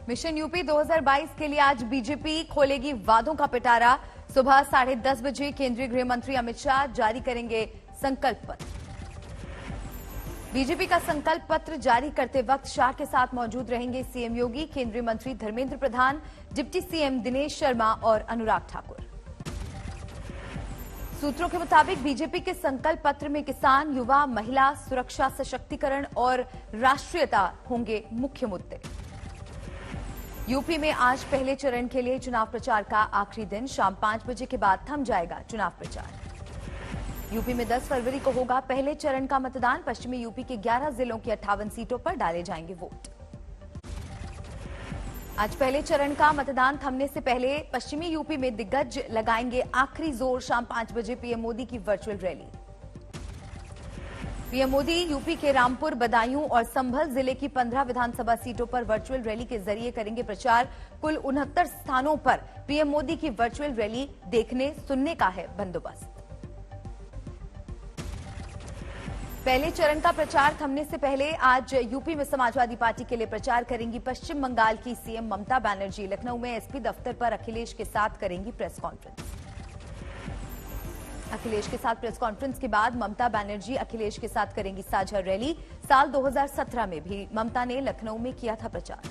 Mission UP 2022 के लिए आज बीजेपी खोलेगी वादों का पिटारा। सुबह 10:30 बजे केंद्रीय गृह मंत्री अमित शाह जारी करेंगे संकल्प पत्र। बीजेपी का संकल्प पत्र जारी करते वक्त शाह के साथ मौजूद रहेंगे सीएम योगी, केंद्रीय मंत्री धर्मेंद्र प्रधान, डिप्टी सीएम दिनेश शर्मा और अनुराग ठाकुर। सूत्रों के मुताबिक बीजेपी के संकल्प पत्र में किसान, युवा, महिला, सुरक्षा, सशक्तिकरण और राष्ट्रीयता होंगे मुख्य मुद्दे। यूपी में आज पहले चरण के लिए चुनाव प्रचार का आखिरी दिन। शाम 5 बजे के बाद थम जाएगा चुनाव प्रचार। यूपी में 10 फरवरी को होगा पहले चरण का मतदान। पश्चिमी यूपी के 11 जिलों की 58 सीटों पर डाले जाएंगे वोट। आज पहले चरण का मतदान थमने से पहले पश्चिमी यूपी में दिग्गज लगाएंगे आखिरी जोर। शाम 5 बजे पीएम मोदी की virtual rally. PM Modi UP के रामपुर, बदायूं और संभल जिले की 15 विधानसभा सीटों पर वर्चुअल रैली के जरिए करेंगे प्रचार। कुल 69 स्थानों पर पीएम मोदी की वर्चुअल रैली देखने सुनने का है बंदोबस्त। पहले चरण का प्रचार थमने से पहले आज यूपी में समाजवादी पार्टी के लिए प्रचार करेंगी पश्चिम बंगाल की सीएम ममता बनर्जी। लखनऊ में एसपी दफ्तर पर अखिलेश के साथ करेंगी प्रेस कॉन्फ्रेंस। अखिलेश के साथ प्रेस कॉन्फ्रेंस के बाद ममता बनर्जी अखिलेश के साथ करेंगी साझा रैली। साल 2017 में भी ममता ने लखनऊ में किया था प्रचार।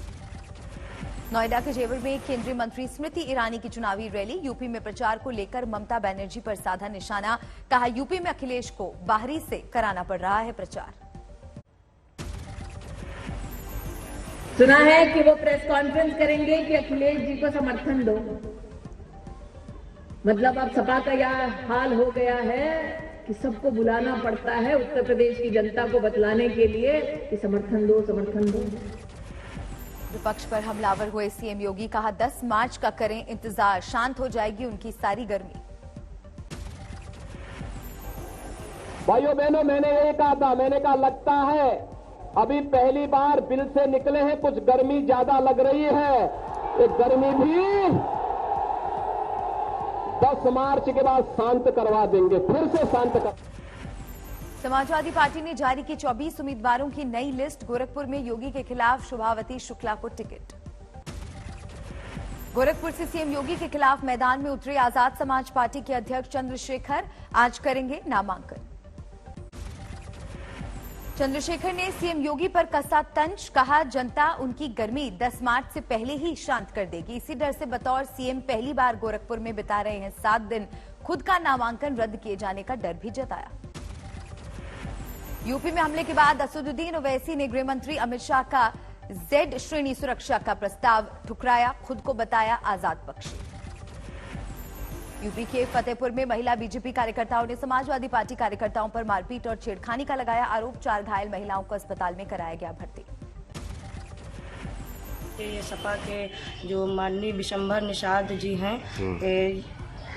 नोएडा के जेवर में केंद्रीय मंत्री स्मृति ईरानी की चुनावी रैली। यूपी में प्रचार को लेकर ममता बनर्जी पर साधा निशाना। कहा, यूपी में अखिलेश को बाहरी से कराना पड़ रहा है प्रचार। सुना है कि वो प्रेस कॉन्फ्रेंस करेंगे कि अखिलेश जी को समर्थन दो। मतलब अब सपा का यह हाल हो गया है कि सबको बुलाना पड़ता है उत्तर प्रदेश की जनता को बतलाने के लिए कि समर्थन दो, समर्थन दो। विपक्ष पर हमलावर हुए सीएम योगी। कहा, 10 मार्च का करें इंतजार, शांत हो जाएगी उनकी सारी गर्मी। भाइयों बहनों, मैंने यही कहा था, मैंने कहा लगता है अभी पहली बार बिल से निकले हैं, कुछ गर्मी ज्यादा लग रही है। ये गर्मी भी 10 मार्च के बाद शांत करवा देंगे, फिर से शांत कर। समाजवादी पार्टी ने जारी की 24 उम्मीदवारों की नई लिस्ट। गोरखपुर में योगी के खिलाफ शुभावती शुक्ला को टिकट। गोरखपुर से सीएम योगी के खिलाफ मैदान में उतरे आजाद समाज पार्टी के अध्यक्ष चंद्रशेखर आज करेंगे नामांकन। चंद्रशेखर ने सीएम योगी पर कसा तंज। कहा, जनता उनकी गर्मी 10 मार्च से पहले ही शांत कर देगी। इसी डर से बतौर सीएम पहली बार गोरखपुर में बिता रहे हैं 7 दिन। खुद का नामांकन रद्द किए जाने का डर भी जताया। यूपी में हमले के बाद असदुद्दीन ओवैसी ने गृह मंत्री अमित शाह का जेड श्रेणी सुरक्षा का प्रस्ताव ठुकराया। खुद को बताया आजाद पक्षी। यूपी के फतेहपुर में महिला बीजेपी कार्यकर्ताओं ने समाजवादी पार्टी कार्यकर्ताओं पर मारपीट और छेड़खानी का लगाया आरोप। 4 घायल महिलाओं को अस्पताल में कराया गया भर्ती। सपा के जो माननीय विशंभर निषाद जी हैं,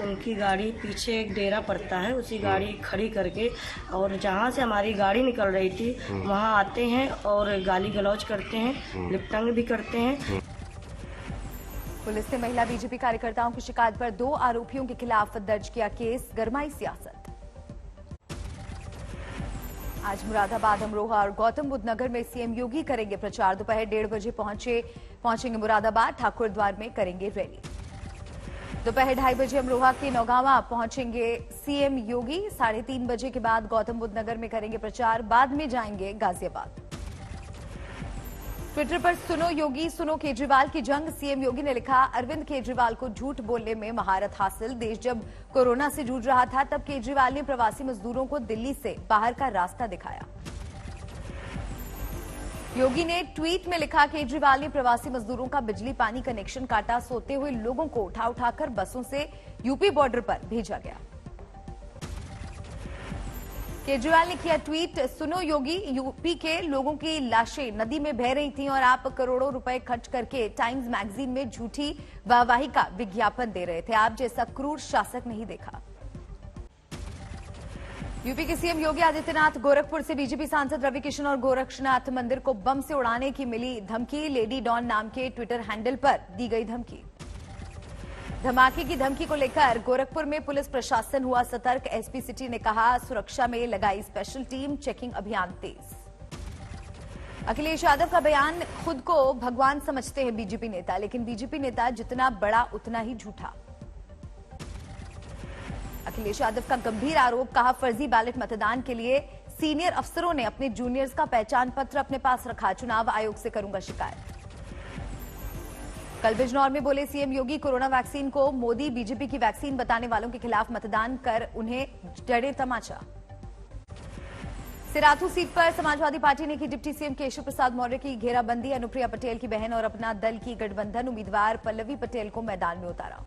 उनकी गाड़ी पीछे एक डेरा पड़ता है, उसी गाड़ी खड़ी करके और जहाँ से हमारी गाड़ी निकल रही थी वहाँ आते हैं और गाली गलौज करते हैं, लिपटंग भी करते हैं। पुलिस ने महिला बीजेपी कार्यकर्ताओं की शिकायत पर 2 आरोपियों के खिलाफ दर्ज किया केस। गरमाई सियासत। आज मुरादाबाद, अमरोहा और गौतम बुद्ध नगर में सीएम योगी करेंगे प्रचार। दोपहर 1:30 बजे पहुंचेंगे मुरादाबाद, ठाकुर द्वार में करेंगे रैली। दोपहर 2:30 बजे अमरोहा के नौगांवा पहुंचेंगे सीएम योगी। 3:30 बजे के बाद गौतम बुद्ध नगर में करेंगे प्रचार। बाद में जाएंगे गाजियाबाद। ट्विटर पर सुनो योगी सुनो केजरीवाल की जंग। सीएम योगी ने लिखा, अरविंद केजरीवाल को झूठ बोलने में महारत हासिल। देश जब कोरोना से जूझ रहा था तब केजरीवाल ने प्रवासी मजदूरों को दिल्ली से बाहर का रास्ता दिखाया। योगी ने ट्वीट में लिखा, केजरीवाल ने प्रवासी मजदूरों का बिजली पानी कनेक्शन काटा। सोते हुए लोगों को उठा उठाकर बसों से यूपी बॉर्डर पर भेजा गया। केजरीवाल ने किया ट्वीट, सुनो योगी, यूपी के लोगों की लाशें नदी में बह रही थीं और आप करोड़ों रुपए खर्च करके टाइम्स मैगजीन में झूठी वाहवाही का विज्ञापन दे रहे थे। आप जैसा क्रूर शासक नहीं देखा। यूपी के सीएम योगी आदित्यनाथ गोरखपुर से बीजेपी सांसद रवि किशन और गोरक्षनाथ मंदिर को बम से उड़ाने की मिली धमकी। लेडी डॉन नाम के ट्विटर हैंडल पर दी गई धमकी। धमाके की धमकी को लेकर गोरखपुर में पुलिस प्रशासन हुआ सतर्क। एसपी सिटी ने कहा, सुरक्षा में लगाई स्पेशल टीम, चेकिंग अभियान तेज। अखिलेश यादव का बयान, खुद को भगवान समझते हैं बीजेपी नेता, लेकिन बीजेपी नेता जितना बड़ा उतना ही झूठा। अखिलेश यादव का गंभीर आरोप, कहा फर्जी बैलेट मतदान के लिए सीनियर अफसरों ने अपने जूनियर्स का पहचान पत्र अपने पास रखा, चुनाव आयोग से करूंगा शिकायत। कल बिजनौर में बोले सीएम योगी, कोरोना वैक्सीन को मोदी बीजेपी की वैक्सीन बताने वालों के खिलाफ मतदान कर उन्हें जड़े तमाचा। सिराथू सीट पर समाजवादी पार्टी ने की डिप्टी सीएम केशव प्रसाद मौर्य की घेराबंदी, अनुप्रिया पटेल की बहन और अपना दल की गठबंधन उम्मीदवार पल्लवी पटेल को मैदान में उतारा।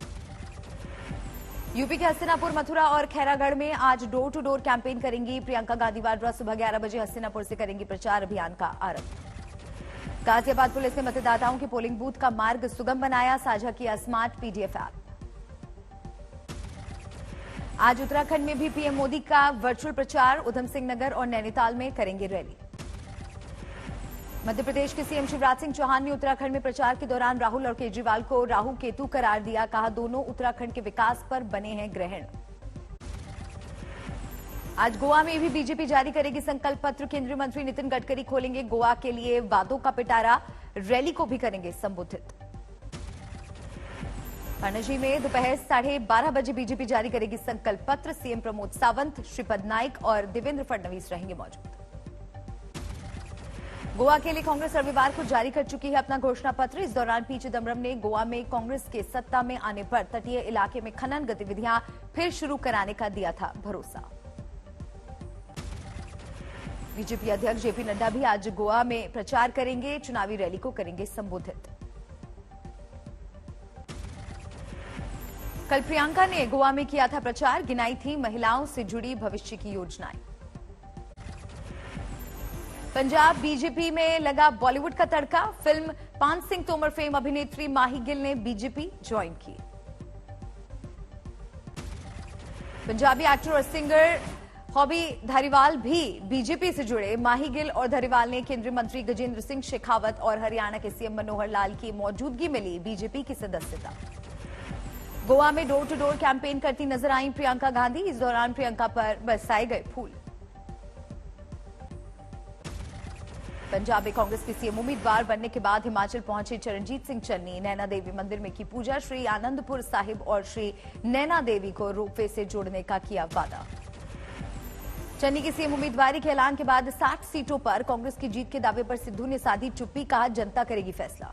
यूपी के हस्तिनापुर, मथुरा और खैरागढ़ में आज डोर टू डोर कैंपेन करेंगी प्रियंका गांधी वाड्रा। सुबह 11 बजे हस्तिनापुर से करेंगी प्रचार अभियान का आरंभ। गाजियाबाद पुलिस ने मतदाताओं के पोलिंग बूथ का मार्ग सुगम बनाया, साझा किया स्मार्ट पीडीएफ ऐप। आज उत्तराखंड में भी पीएम मोदी का वर्चुअल प्रचार, उधम सिंह नगर और नैनीताल में करेंगे रैली। मध्य प्रदेश के सीएम शिवराज सिंह चौहान ने उत्तराखंड में प्रचार के दौरान राहुल और केजरीवाल को राहु केतु करार दिया, कहा दोनों उत्तराखंड के विकास पर बने हैं ग्रहण। आज गोवा में भी बीजेपी जारी करेगी संकल्प पत्र, केंद्रीय मंत्री नितिन गडकरी खोलेंगे गोवा के लिए वादों का पिटारा, रैली को भी करेंगे संबोधित। पणजी में दोपहर 12:30 बजे बीजेपी जारी करेगी संकल्प पत्र, सीएम प्रमोद सावंत, श्रीपद नाइक और देवेंद्र फडणवीस रहेंगे मौजूद। गोवा के लिए कांग्रेस रविवार को जारी कर चुकी है अपना घोषणा पत्र। इस दौरान पी चिदम्बरम ने गोवा में कांग्रेस के सत्ता में आने पर तटीय इलाके में खनन गतिविधियां फिर शुरू कराने का दिया था भरोसा। बीजेपी अध्यक्ष जेपी नड्डा भी आज गोवा में प्रचार करेंगे, चुनावी रैली को करेंगे संबोधित। कल प्रियंका ने गोवा में किया था प्रचार, गिनाई थी महिलाओं से जुड़ी भविष्य की योजनाएं। पंजाब बीजेपी में लगा बॉलीवुड का तड़का, फिल्म पान सिंह तोमर फेम अभिनेत्री माही गिल ने बीजेपी ज्वाइन की। पंजाबी एक्टर और सिंगर हॉबी धारीवाल भी बीजेपी से जुड़े। माही गिल और धारीवाल ने केंद्रीय मंत्री गजेंद्र सिंह शेखावत और हरियाणा के सीएम मनोहर लाल की मौजूदगी में ली बीजेपी की सदस्यता। गोवा में डोर टू डोर कैंपेन करती नजर आई प्रियंका गांधी, इस दौरान प्रियंका पर बरसाए गए फूल। पंजाब में कांग्रेस के सीएम उम्मीदवार बनने के बाद हिमाचल पहुंचे चरणजीत सिंह चन्नी, नैना देवी मंदिर में की पूजा, श्री आनंदपुर साहिब और श्री नैना देवी को रोपवे से जोड़ने का किया वादा। चन्नी की सीएम उम्मीदवारी के ऐलान के बाद 60 सीटों पर कांग्रेस की जीत के दावे पर सिद्धू ने साधी चुप्पी, कहा जनता करेगी फैसला।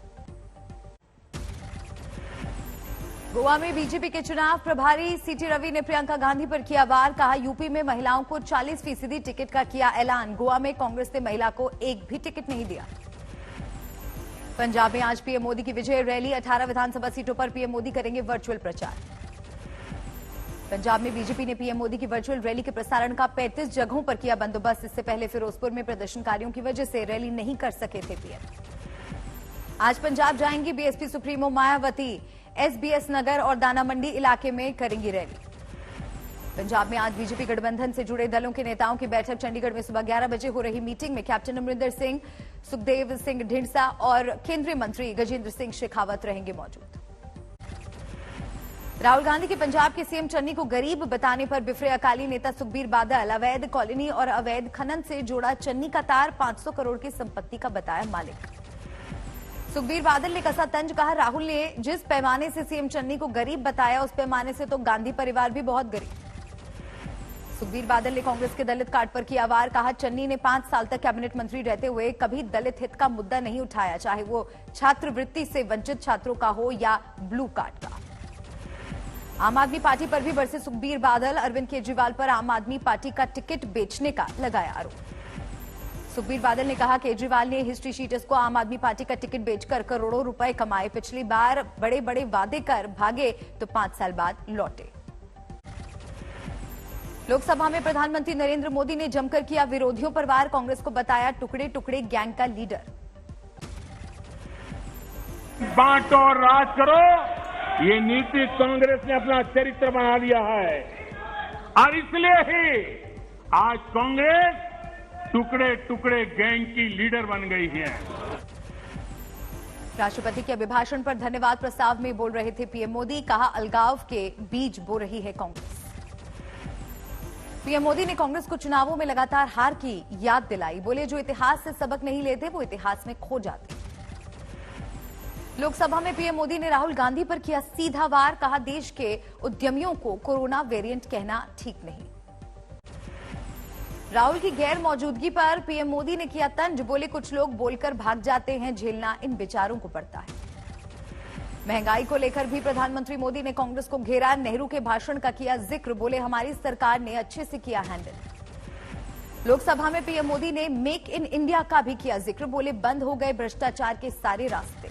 गोवा में बीजेपी के चुनाव प्रभारी सीटी रवि ने प्रियंका गांधी पर किया वार, कहा यूपी में महिलाओं को 40% टिकट का किया ऐलान, गोवा में कांग्रेस ने महिला को एक भी टिकट नहीं दिया। पंजाब में आज पीएम मोदी की विजय रैली, 18 विधानसभा सीटों पर पीएम मोदी करेंगे वर्चुअल प्रचार। पंजाब में बीजेपी ने पीएम मोदी की वर्चुअल रैली के प्रसारण का 35 जगहों पर किया बंदोबस्त, इससे पहले फिरोजपुर में प्रदर्शनकारियों की वजह से रैली नहीं कर सके थे पीएम। आज पंजाब जाएंगी बीएसपी सुप्रीमो मायावती, एसबीएस नगर और दाना मंडी इलाके में करेंगी रैली। पंजाब में आज बीजेपी गठबंधन से जुड़े दलों के नेताओं की बैठक, चंडीगढ़ में सुबह 11 बजे हो रही मीटिंग में कैप्टन अमरिंदर सिंह, सुखदेव सिंह ढींढसा और केंद्रीय मंत्री गजेंद्र सिंह शेखावत रहेंगे मौजूद। राहुल गांधी के पंजाब के सीएम चन्नी को गरीब बताने पर बिफरे अकाली नेता सुखबीर बादल, अवैध कॉलोनी और अवैध खनन से जोड़ा चन्नी का तार, 500 करोड़ की संपत्ति का बताया मालिक। सुखबीर बादल ने कसा तंज, कहा राहुल ने जिस पैमाने से सीएम चन्नी को गरीब बताया उस पैमाने से तो गांधी परिवार भी बहुत गरीब। सुखबीर बादल ने कांग्रेस के दलित कार्ड पर किया वार, कहा चन्नी ने 5 साल तक कैबिनेट मंत्री रहते हुए कभी दलित हित का मुद्दा नहीं उठाया, चाहे वो छात्रवृत्ति से वंचित छात्रों का हो या ब्लू कार्ड का। आम आदमी पार्टी पर भी बरसे सुखबीर बादल, अरविंद केजरीवाल पर आम आदमी पार्टी का टिकट बेचने का लगाया आरोप। सुखबीर बादल ने कहा केजरीवाल ने हिस्ट्री शीटर्स को आम आदमी पार्टी का टिकट बेचकर करोड़ों रुपए कमाए, पिछली बार बड़े बड़े वादे कर भागे तो 5 साल बाद लौटे। लोकसभा में प्रधानमंत्री नरेंद्र मोदी ने जमकर किया विरोधियों पर वार, कांग्रेस को बताया टुकड़े टुकड़े गैंग का लीडर। बांटो और राज करो, ये नीति कांग्रेस ने अपना चरित्र बना लिया है और इसलिए ही आज कांग्रेस टुकड़े टुकड़े गैंग की लीडर बन गई है। राष्ट्रपति के अभिभाषण पर धन्यवाद प्रस्ताव में बोल रहे थे पीएम मोदी, कहा अलगाव के बीज बो रही है कांग्रेस। पीएम मोदी ने कांग्रेस को चुनावों में लगातार हार की याद दिलाई। बोले जो इतिहास से सबक नहीं लेते वो इतिहास में खो जाते। लोकसभा में पीएम मोदी ने राहुल गांधी पर किया सीधा वार। कहा देश के उद्यमियों को कोरोना वेरिएंट कहना ठीक नहीं। राहुल की गैर मौजूदगी पर पीएम मोदी ने किया तंज। बोले कुछ लोग बोलकर भाग जाते हैं, झेलना इन बेचारों को पड़ता है। महंगाई को लेकर भी प्रधानमंत्री मोदी ने कांग्रेस को घेरा। नेहरू के भाषण का किया जिक्र। बोले हमारी सरकार ने अच्छे से किया हैंडल। लोकसभा में पीएम मोदी ने मेक इन इंडिया का भी किया जिक्र। बोले बंद हो गए भ्रष्टाचार के सारे रास्ते।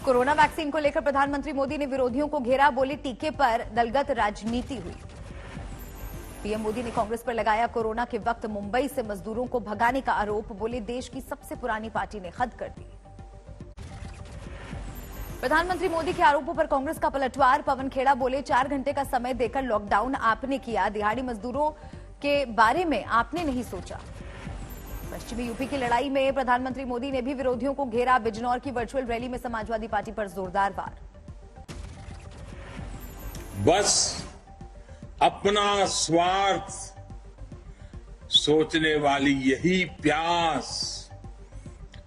कोरोना वैक्सीन को लेकर प्रधानमंत्री मोदी ने विरोधियों को घेरा। बोले टीके पर दलगत राजनीति हुई। पीएम मोदी ने कांग्रेस पर लगाया कोरोना के वक्त मुंबई से मजदूरों को भगाने का आरोप। बोले देश की सबसे पुरानी पार्टी ने हद कर दी। प्रधानमंत्री मोदी के आरोपों पर कांग्रेस का पलटवार। पवन खेड़ा बोले 4 घंटे का समय देकर लॉकडाउन आपने किया, दिहाड़ी मजदूरों के बारे में आपने नहीं सोचा। पश्चिमी यूपी की लड़ाई में प्रधानमंत्री मोदी ने भी विरोधियों को घेरा। बिजनौर की वर्चुअल रैली में समाजवादी पार्टी पर जोरदार वार। बस अपना स्वार्थ सोचने वाली यही प्यास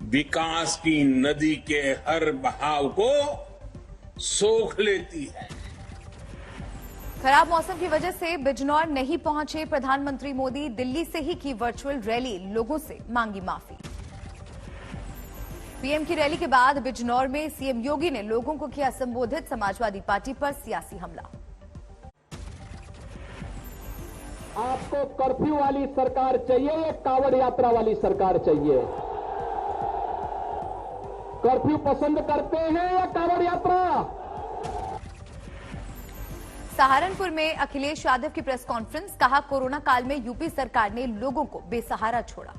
विकास की नदी के हर बहाव को सोख लेती है। खराब मौसम की वजह से बिजनौर नहीं पहुंचे प्रधानमंत्री मोदी। दिल्ली से ही की वर्चुअल रैली, लोगों से मांगी माफी। पीएम की रैली के बाद बिजनौर में सीएम योगी ने लोगों को किया संबोधित। समाजवादी पार्टी पर सियासी हमला। आपको कर्फ्यू वाली सरकार चाहिए या कांवड़ यात्रा वाली सरकार चाहिए? कर्फ्यू पसंद करते हैं या कांवड़ यात्रा? सहारनपुर में अखिलेश यादव की प्रेस कॉन्फ्रेंस। कहा कोरोना काल में यूपी सरकार ने लोगों को बेसहारा छोड़ा।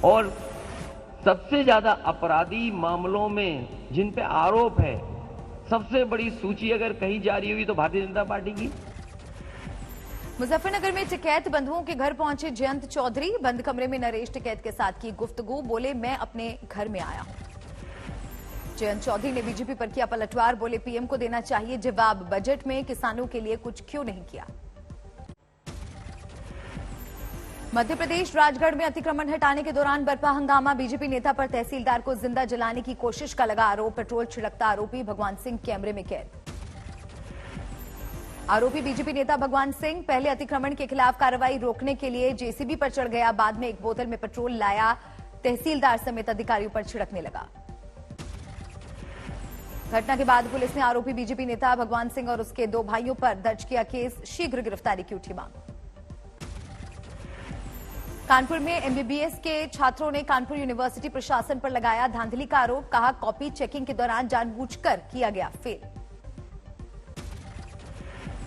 और सबसे ज्यादा अपराधी मामलों में जिन पे आरोप है, सबसे बड़ी सूची अगर कहीं जारी हुई तो भारतीय जनता पार्टी की। मुजफ्फरनगर में टिकैत बंधुओं के घर पहुंचे जयंत चौधरी। बंद कमरे में नरेश टिकैत के साथ की गुफ्तगू। बोले मैं अपने घर में आया हूं। जयंत चौधरी ने बीजेपी पर किया पलटवार। बोले पीएम को देना चाहिए जवाब, बजट में किसानों के लिए कुछ क्यों नहीं किया। मध्य प्रदेश राजगढ़ में अतिक्रमण हटाने के दौरान बरपा हंगामा। बीजेपी नेता पर तहसीलदार को जिंदा जलाने की कोशिश का लगा आरोप। पेट्रोल छिड़कता आरोपी भगवान सिंह कैमरे में कैद। आरोपी बीजेपी नेता भगवान सिंह पहले अतिक्रमण के खिलाफ कार्रवाई रोकने के लिए जेसीबी पर चढ़ गया। बाद में एक बोतल में पेट्रोल लाया, तहसीलदार समेत अधिकारियों पर छिड़कने लगा। घटना के बाद पुलिस ने आरोपी बीजेपी नेता भगवान सिंह और उसके 2 भाइयों पर दर्ज किया केस। शीघ्र गिरफ्तारी की उठी मांग। कानपुर में एमबीबीएस के छात्रों ने कानपुर यूनिवर्सिटी प्रशासन पर लगाया धांधली का आरोप। कहा कॉपी चेकिंग के दौरान जानबूझकर किया गया फेल।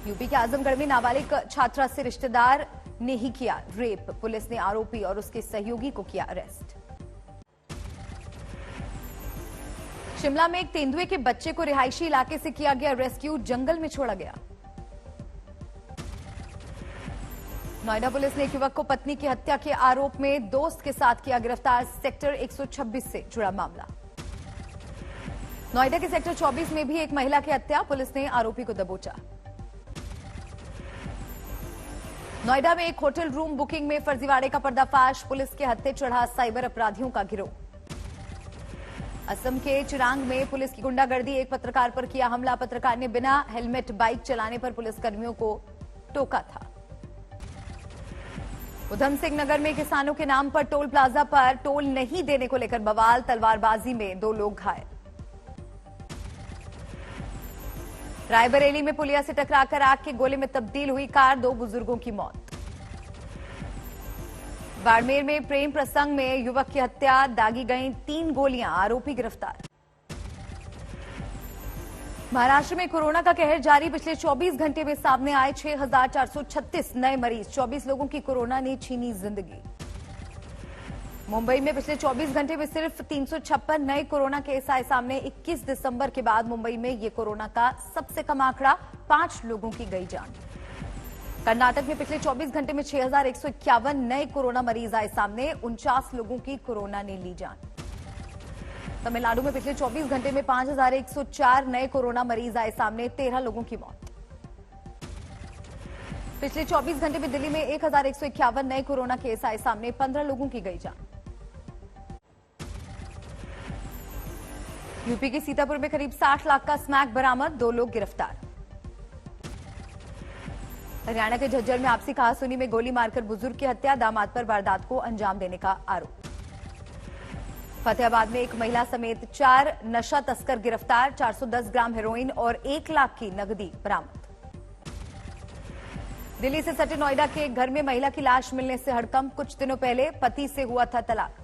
यूपी के आजमगढ़ में नाबालिग छात्रा से रिश्तेदार ने ही किया रेप। पुलिस ने आरोपी और उसके सहयोगी को किया अरेस्ट। शिमला में एक तेंदुए के बच्चे को रिहायशी इलाके से किया गया रेस्क्यू। जंगल में छोड़ा गया। नोएडा पुलिस ने एक युवक को पत्नी की हत्या के आरोप में दोस्त के साथ किया गिरफ्तार। सेक्टर 126 से जुड़ा मामला। नोएडा के सेक्टर 24 में भी एक महिला की हत्या। पुलिस ने आरोपी को दबोचा। नोएडा में एक होटल रूम बुकिंग में फर्जीवाड़े का पर्दाफाश। पुलिस के हत्थे चढ़ा साइबर अपराधियों का गिरोह। असम के चिरांग में पुलिस की गुंडागर्दी। एक पत्रकार पर किया हमला। पत्रकार ने बिना हेलमेट बाइक चलाने पर पुलिसकर्मियों को टोका था। उधम सिंह नगर में किसानों के नाम पर टोल प्लाजा पर टोल नहीं देने को लेकर बवाल। तलवारबाजी में 2 लोग घायल। रायबरेली में पुलिया से टकराकर आग के गोले में तब्दील हुई कार। 2 बुजुर्गों की मौत। बाड़मेर में प्रेम प्रसंग में युवक की हत्या। दागी गई 3 गोलियां। आरोपी गिरफ्तार। महाराष्ट्र में कोरोना का कहर जारी। पिछले 24 घंटे में सामने आए 6,436 नए मरीज। 24 लोगों की कोरोना ने छीनी जिंदगी। मुंबई में पिछले 24 घंटे में सिर्फ 356 नए कोरोना केस आए सामने। 21 दिसंबर के बाद मुंबई में ये कोरोना का सबसे कम आंकड़ा। 5 लोगों की गई जान। कर्नाटक में पिछले 24 घंटे में 6,151 नए कोरोना मरीज आए सामने। 49 लोगों की कोरोना ने ली जान। तमिलनाडु में पिछले 24 घंटे में 5,104 नए कोरोना मरीज आए सामने। 13 लोगों की मौत। पिछले 24 घंटे में दिल्ली में 1151 नए कोरोना केस आए सामने, 15 लोगों की गई जान। यूपी के सीतापुर में करीब 60 लाख का स्मैक बरामद, 2 लोग गिरफ्तार। हरियाणा के झज्जर में आपसी कहासुनी में गोली मारकर बुजुर्ग की हत्या, दामाद पर वारदात को अंजाम देने का आरोप। फतेहाबाद में एक महिला समेत 4 नशा तस्कर गिरफ्तार, 410 ग्राम हेरोइन और 1 लाख की नकदी बरामद। दिल्ली से सटे नोएडा के एक घर में महिला की लाश मिलने से हड़कंप, कुछ दिनों पहले पति से हुआ था तलाक।